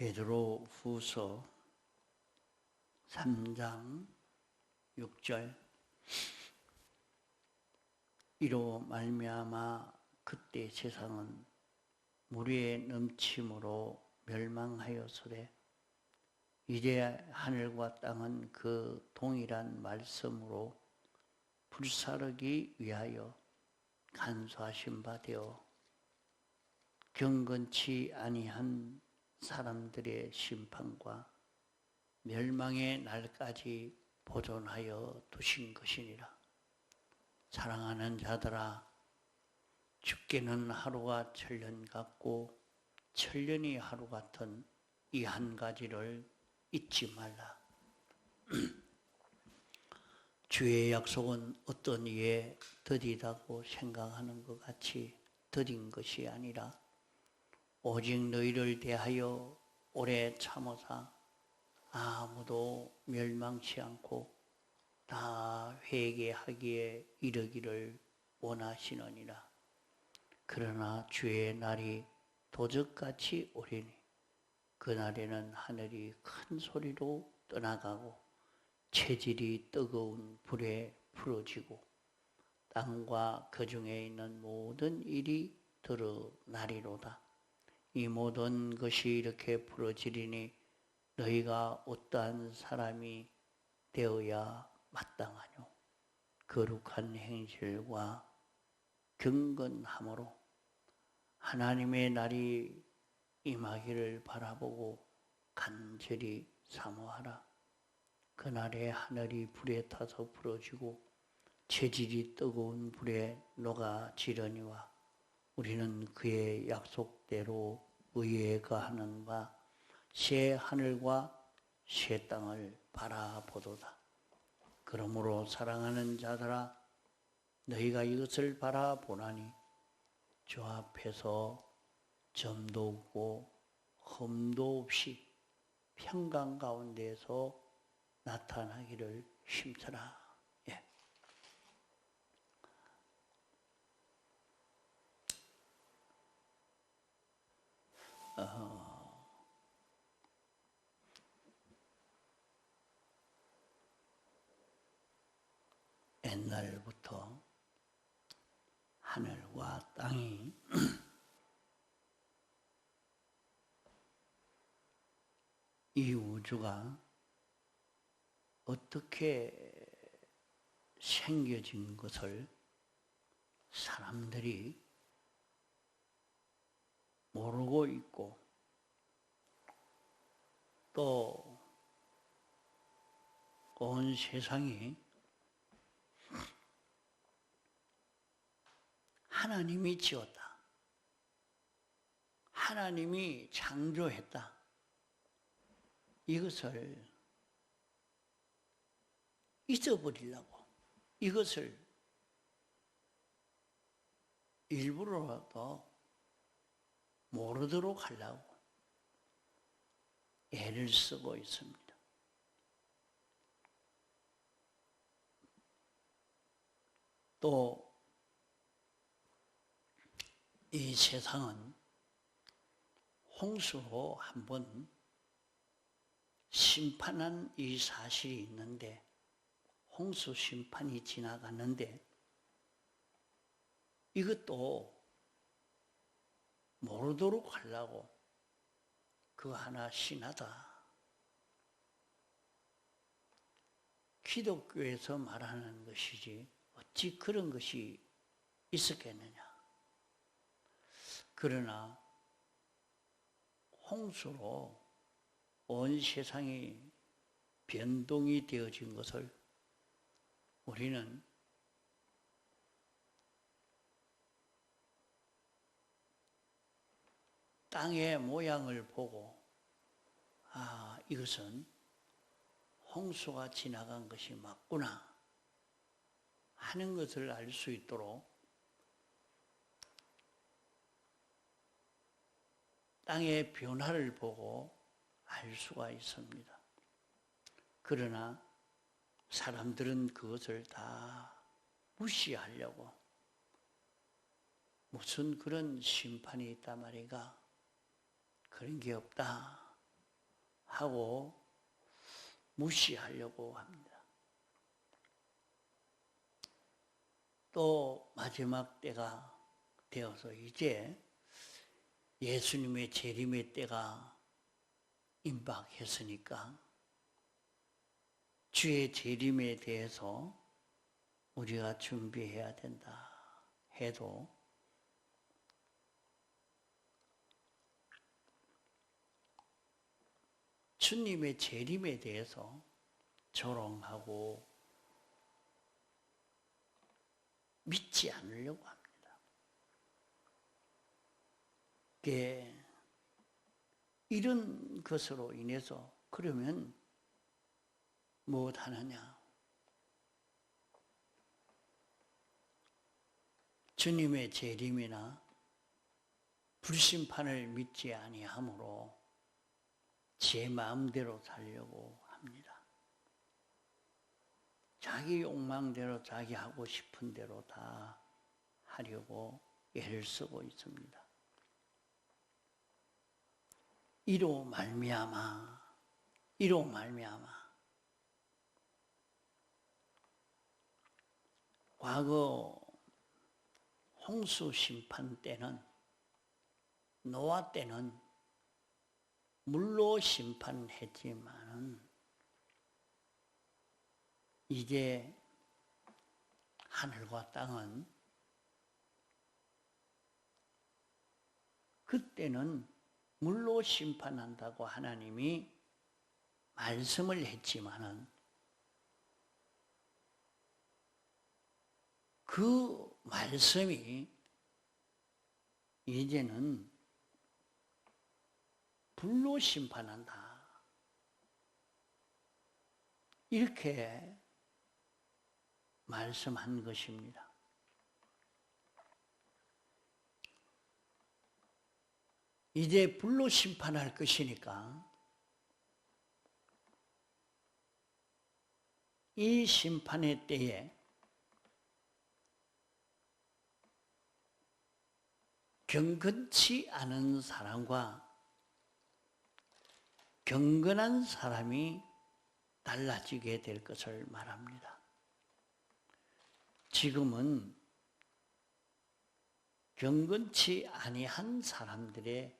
베드로 후서 3장 6절 이로 말미암아 그때 세상은 무리의 넘침으로 멸망하였으되 이제 하늘과 땅은 그 동일한 말씀으로 불사르기 위하여 간수하신 바 되어 경건치 아니한 사람들의 심판과 멸망의 날까지 보존하여 두신 것이니라. 사랑하는 자들아, 죽게는 하루가 천년 같고 천년이 하루 같은 이 한 가지를 잊지 말라. 주의 약속은 어떤 이에 더디다고 생각하는 것 같이 더딘 것이 아니라 오직 너희를 대하여 오래 참으사 아무도 멸망치 않고 다 회개하기에 이르기를 원하시느니라. 그러나 주의 날이 도적같이 오리니 그날에는 하늘이 큰 소리로 떠나가고 체질이 뜨거운 불에 풀어지고 땅과 그 중에 있는 모든 일이 드러나리로다. 이 모든 것이 이렇게 풀어지리니 너희가 어떠한 사람이 되어야 마땅하뇨. 거룩한 행실과 경건함으로 하나님의 날이 임하기를 바라보고 간절히 사모하라. 그날에 하늘이 불에 타서 풀어지고 체질이 뜨거운 불에 녹아지려니와 우리는 그의 약속대로 의에 거하는 바 새 하늘과 새 땅을 바라보도다. 그러므로 사랑하는 자들아, 너희가 이것을 바라보나니 주 앞에서 점도 없고 흠도 없이 평강 가운데서 나타나기를 힘쓰라. 예. 옛날부터 하늘과 땅이 이 우주가 어떻게 생겨진 것을 사람들이 모르고 있고 또 온 세상이 하나님이 지었다. 하나님이 창조했다. 이것을 잊어버리려고, 이것을 일부러라도 모르도록 하려고 애를 쓰고 있습니다. 또 이 세상은 홍수로 한번 심판한 이 사실이 있는데, 홍수 심판이 지나갔는데 이것도 모르도록 하려고 그 하나 신하다. 기독교에서 말하는 것이지 어찌 그런 것이 있었겠느냐. 그러나 홍수로 온 세상이 변동이 되어진 것을 우리는 땅의 모양을 보고 이것은 홍수가 지나간 것이 맞구나 하는 것을 알 수 있도록 땅의 변화를 보고 알 수가 있습니다. 그러나 사람들은 그것을 다 무시하려고 무슨 그런 심판이 있단 말이가 그런 게 없다. 하고 무시하려고 합니다. 또 마지막 때가 되어서 이제 예수님의 재림의 때가 임박했으니까 주의 재림에 대해서 우리가 준비해야 된다 해도 주님의 재림에 대해서 조롱하고 믿지 않으려고 합니다. 이런 것으로 인해서 그러면 무엇하느냐? 주님의 재림이나 불심판을 믿지 아니하므로 제 마음대로 살려고 합니다. 자기 욕망대로 자기 하고 싶은 대로 다 하려고 애를 쓰고 있습니다. 이로 말미암아 과거 홍수 심판 때는 노아 때는 물로 심판했지만은 이제 하늘과 땅은 그때는 물로 심판한다고 하나님이 말씀을 했지만은 그 말씀이 이제는 불로 심판한다. 이렇게 말씀한 것입니다. 이제 불로 심판할 것이니까 이 심판의 때에 경건치 않은 사람과 경건한 사람이 달라지게 될 것을 말합니다. 지금은 경건치 아니한 사람들의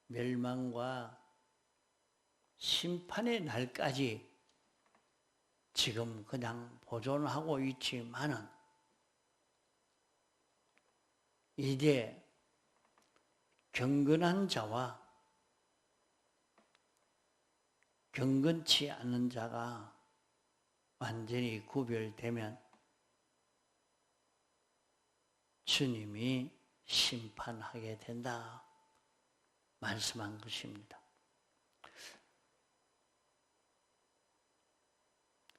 멸망과 심판의 날까지 지금 그냥 보존하고 있지만은 이제 경건한 자와 경건치 않은 자가 완전히 구별되면 주님이 심판하게 된다 말씀한 것입니다.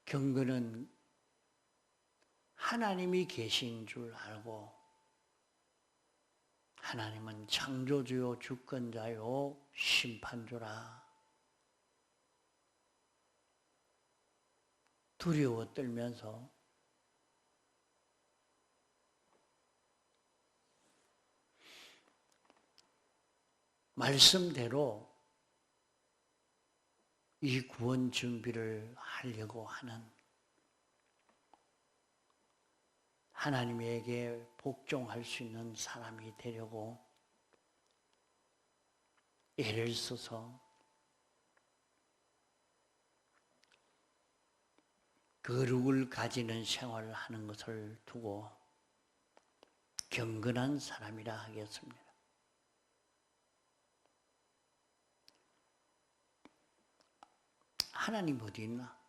경건은 하나님이 계신 줄 알고 하나님은 창조주요 주권자요 심판주라 두려워 떨면서 말씀대로 이 구원 준비를 하려고 하는 하나님에게 복종할 수 있는 사람이 되려고 애를 써서 거룩을 가지는 생활을 하는 것을 두고 경건한 사람이라 하겠습니다. 하나님 어디 있나?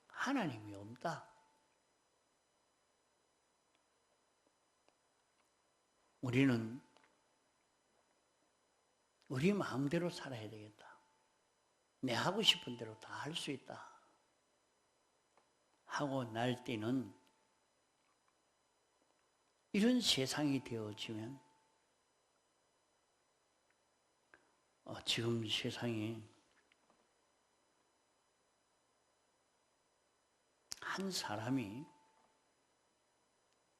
하나님이 없다. 우리는 우리 마음대로 살아야 되겠다. 내 하고 싶은 대로 다 할 수 있다. 하고 날뛰는 이런 세상이 되어지면 지금 세상이 한 사람이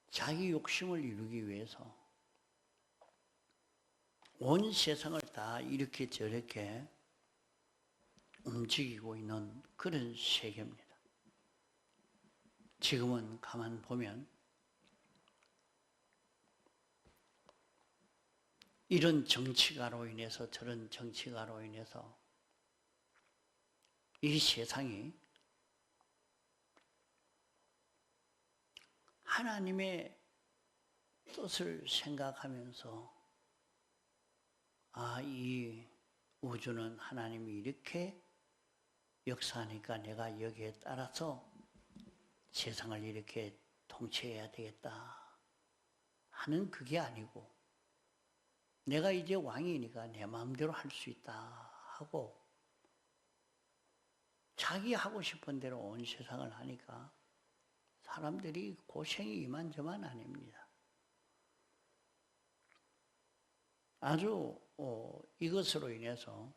자기 욕심을 이루기 위해서 온 세상을 다 이렇게 저렇게 움직이고 있는 그런 세계입니다. 지금은 가만 보면 이런 정치가로 인해서 저런 정치가로 인해서 이 세상이 하나님의 뜻을 생각하면서 이 우주는 하나님이 이렇게 역사하니까 내가 여기에 따라서 세상을 이렇게 통치해야 되겠다 하는 그게 아니고 내가 이제 왕이니까 내 마음대로 할 수 있다 하고 자기 하고 싶은 대로 온 세상을 하니까 사람들이 고생이 이만저만 아닙니다. 아주 이것으로 인해서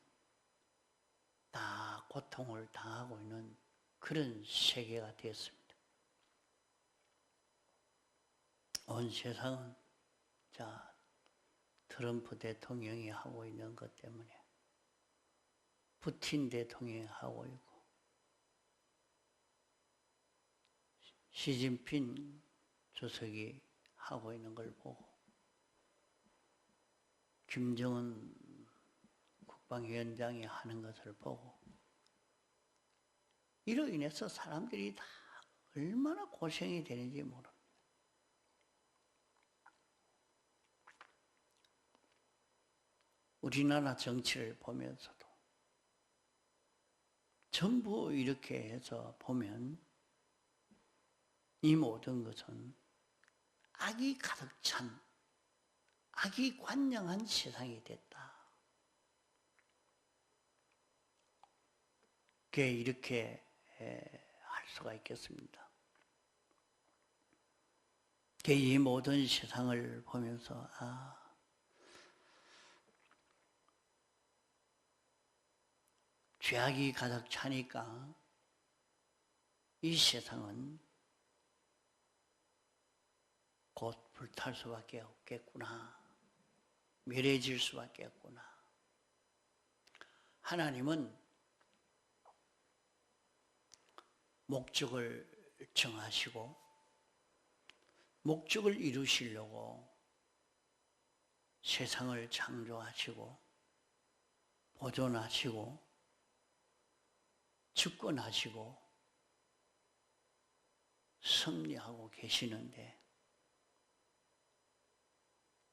다 고통을 당하고 있는 그런 세계가 되었습니다. 온 세상은 트럼프 대통령이 하고 있는 것 때문에 푸틴 대통령이 하고 있고 시진핑 주석이 하고 있는 걸 보고 김정은 국방위원장이 하는 것을 보고 이로 인해서 사람들이 다 얼마나 고생이 되는지 모릅니다. 우리나라 정치를 보면서도 전부 이렇게 해서 보면 이 모든 것은 악이 가득 찬 악이 관영한 세상이 됐다. 그게 이렇게 할 수가 있겠습니다. 이 모든 세상을 보면서 죄악이 가득 차니까 이 세상은 곧 불탈 수밖에 없겠구나. 멸해질 수밖에 없구나. 하나님은 목적을 정하시고 목적을 이루시려고 세상을 창조하시고 보존하시고 집권하시고 섭리하고 계시는데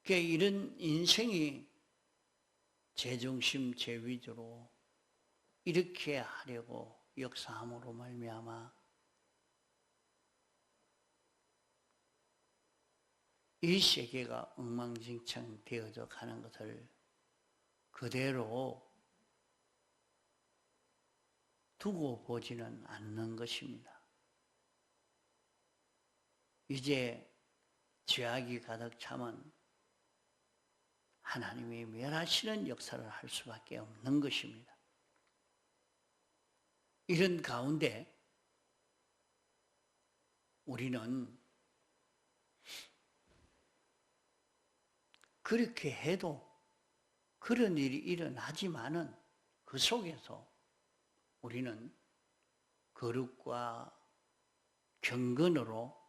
이런 인생이 제중심 제위주로 이렇게 하려고 역사함으로 말미암아 이 세계가 엉망진창 되어져 가는 것을 그대로 두고 보지는 않는 것입니다. 이제 죄악이 가득 차면 하나님이 멸하시는 역사를 할 수밖에 없는 것입니다. 이런 가운데 우리는 그렇게 해도 그런 일이 일어나지만은 그 속에서 우리는 거룩과 경건으로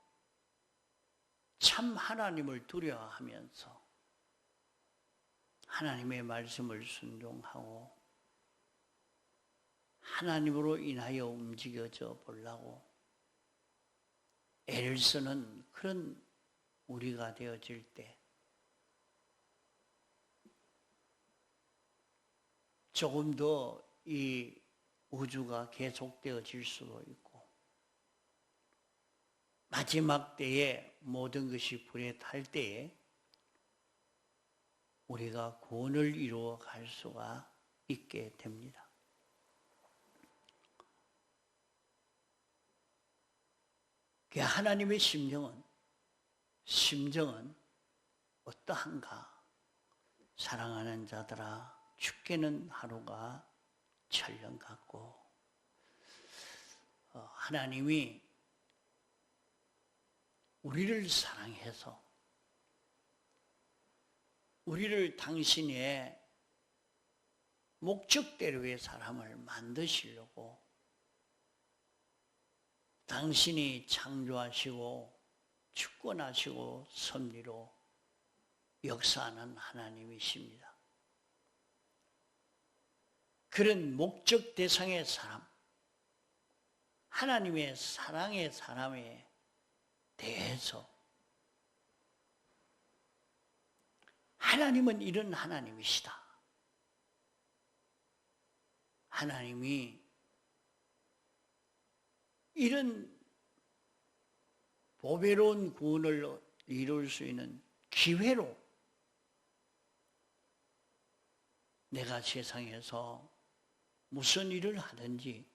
참 하나님을 두려워하면서 하나님의 말씀을 순종하고 하나님으로 인하여 움직여져 보려고 애를 쓰는 그런 우리가 되어질 때 조금 더 이 우주가 계속되어질 수도 있고 마지막 때에 모든 것이 불에 탈 때에 우리가 구원을 이루어 갈 수가 있게 됩니다. 하나님의 심정은 어떠한가? 사랑하는 자들아, 죽게는 하루가 천년 같고 하나님이 우리를 사랑해서 우리를 당신의 목적대로의 사람을 만드시려고 당신이 창조하시고 주권하시고 섭리로 역사하는 하나님이십니다. 그런 목적 대상의 사람, 하나님의 사랑의 사람에 대해서 하나님은 이런 하나님이시다. 하나님이 이런 보배로운 구원을 이룰 수 있는 기회로 내가 세상에서 무슨 일을 하든지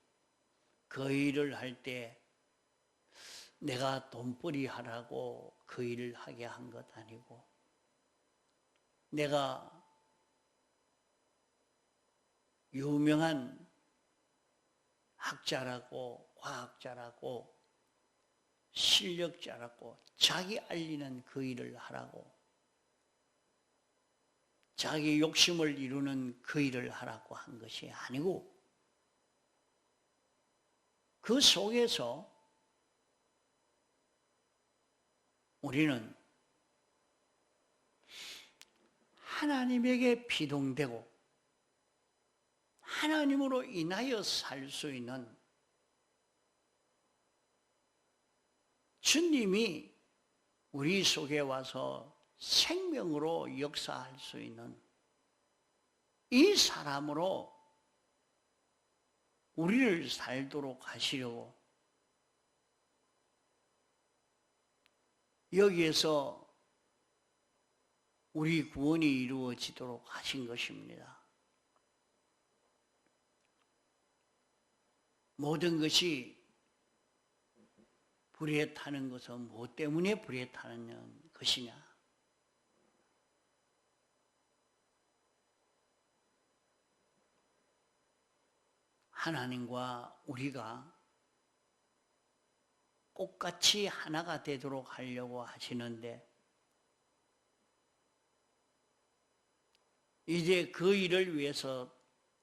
그 일을 할 때 내가 돈벌이 하라고 그 일을 하게 한 것 아니고 내가 유명한 학자라고 과학자라고 실력자라고 자기 알리는 그 일을 하라고 자기 욕심을 이루는 그 일을 하라고 한 것이 아니고 그 속에서 우리는 하나님에게 비동되고 하나님으로 인하여 살 수 있는 주님이 우리 속에 와서 생명으로 역사할 수 있는 이 사람으로 우리를 살도록 하시려고 여기에서 우리 구원이 이루어지도록 하신 것입니다. 모든 것이 불에 타는 것은 무엇 때문에 불에 타는 것이냐? 하나님과 우리가 꽃같이 하나가 되도록 하려고 하시는데 이제 그 일을 위해서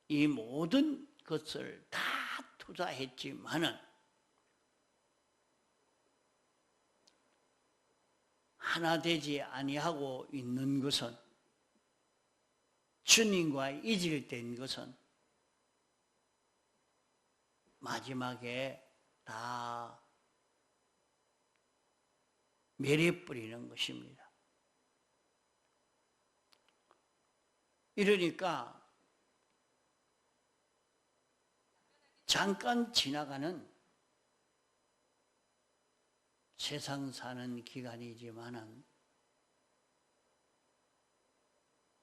이 모든 것을 다 투자했지만은 하나 되지 아니하고 있는 것은 주님과 이질된 것은 마지막에 다 멸해버리는 것입니다. 이러니까 잠깐 지나가는 세상 사는 기간이지만은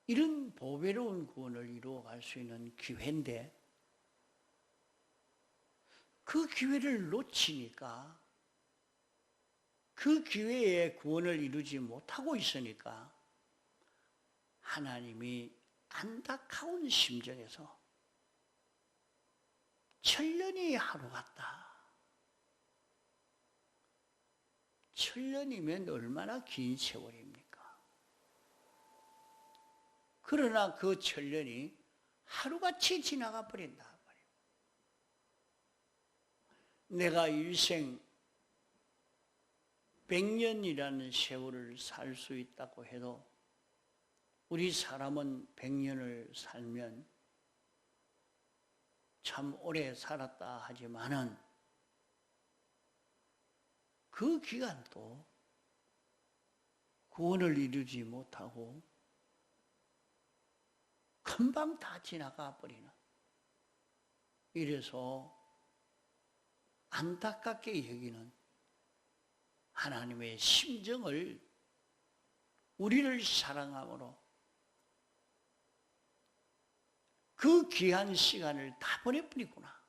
이런 보배로운 구원을 이루어갈 수 있는 기회인데 그 기회를 놓치니까 그 기회에 구원을 이루지 못하고 있으니까 하나님이 안타까운 심정에서 천년이 하루 같다. 천년이면 얼마나 긴 세월입니까? 그러나 그 천년이 하루같이 지나가 버린다. 내가 일생 100년이라는 세월을 살 수 있다고 해도 우리 사람은 100년을 살면 참 오래 살았다 하지만은 그 기간도 구원을 이루지 못하고 금방 다 지나가 버리는 이래서 안타깝게 여기는 하나님의 심정을 우리를 사랑함으로 그 귀한 시간을 다 보내버리구나.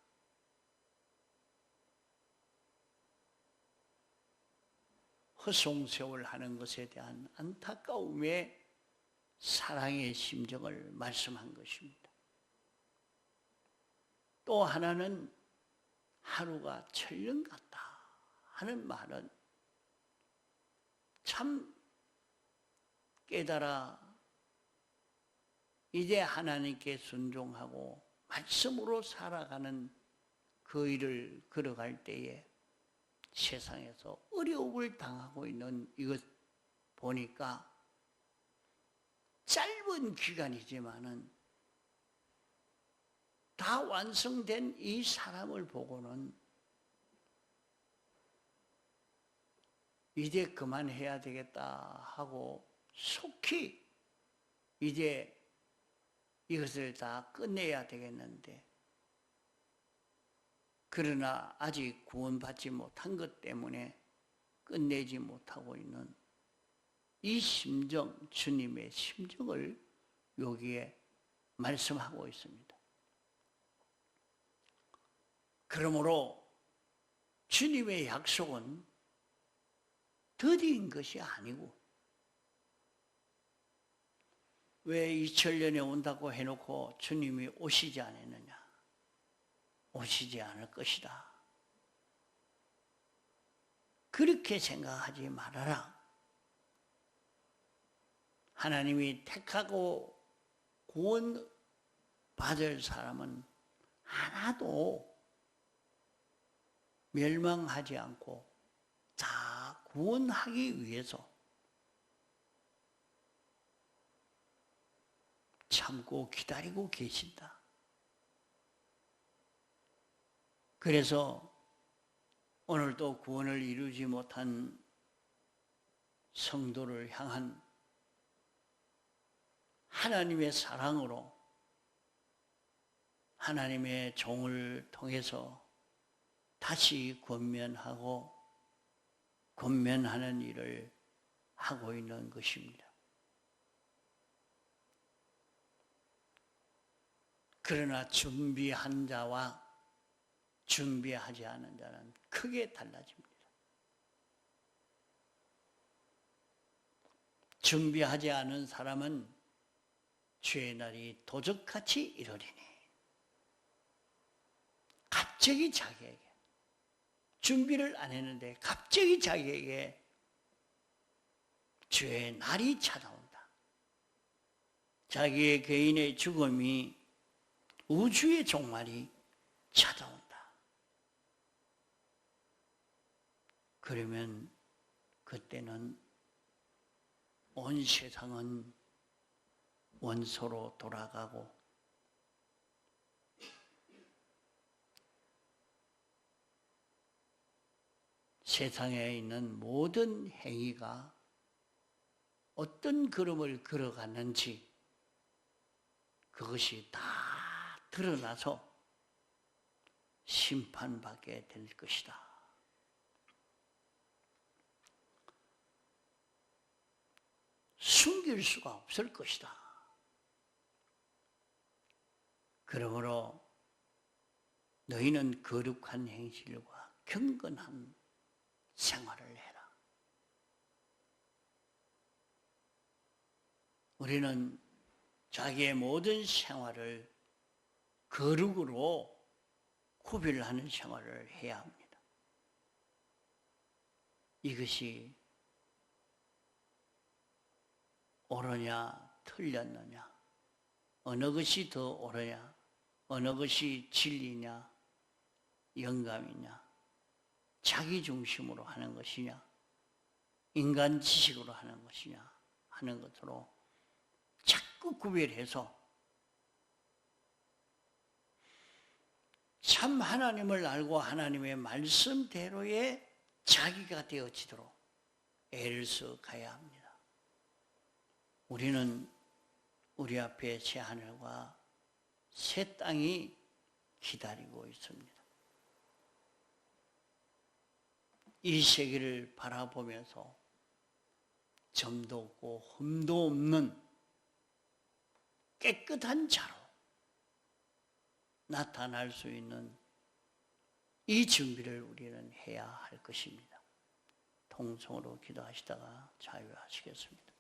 허송세월 하는 것에 대한 안타까움의 사랑의 심정을 말씀한 것입니다. 또 하나는 하루가 천년 같다 하는 말은 참 깨달아 이제 하나님께 순종하고 말씀으로 살아가는 그 일을 걸어갈 때에 세상에서 어려움을 당하고 있는 이것 보니까 짧은 기간이지만은 다 완성된 이 사람을 보고는 이제 그만해야 되겠다 하고 속히 이제 이것을 다 끝내야 되겠는데, 그러나 아직 구원받지 못한 것 때문에 끝내지 못하고 있는 이 심정, 주님의 심정을 여기에 말씀하고 있습니다. 그러므로 주님의 약속은 더딘 것이 아니고, 왜 2000년에 온다고 해놓고 주님이 오시지 않았느냐? 오시지 않을 것이다. 그렇게 생각하지 말아라. 하나님이 택하고 구원받을 사람은 하나도 멸망하지 않고 다 구원하기 위해서 참고 기다리고 계신다. 그래서 오늘도 구원을 이루지 못한 성도를 향한 하나님의 사랑으로 하나님의 종을 통해서 다시 권면하고 권면하는 일을 하고 있는 것입니다. 그러나 준비한 자와 준비하지 않은 자는 크게 달라집니다. 준비하지 않은 사람은 주의 날이 도적같이 이르리니, 갑자기 자기에게, 준비를 안 했는데 갑자기 자기에게 주의 날이 찾아온다. 자기의 개인의 죽음이, 우주의 종말이 찾아온다. 그러면 그때는 온 세상은 원소로 돌아가고 세상에 있는 모든 행위가 어떤 걸음을 걸어갔는지 그것이 다 드러나서 심판받게 될 것이다. 숨길 수가 없을 것이다. 그러므로 너희는 거룩한 행실과 경건한 생활을 해라. 우리는 자기의 모든 생활을 거룩으로 구별하는 생활을 해야 합니다. 이것이 옳으냐 틀렸느냐, 어느 것이 더 옳으냐, 어느 것이 진리냐, 영감이냐, 자기 중심으로 하는 것이냐, 인간 지식으로 하는 것이냐 하는 것으로 자꾸 구별해서 참 하나님을 알고 하나님의 말씀대로의 자기가 되어지도록 애를 써 가야 합니다. 우리는 우리 앞에 새 하늘과 새 땅이 기다리고 있습니다. 이 세계를 바라보면서 점도 없고 흠도 없는 깨끗한 자로 나타날 수 있는 이 준비를 우리는 해야 할 것입니다. 통성으로 기도하시다가 자유하시겠습니다.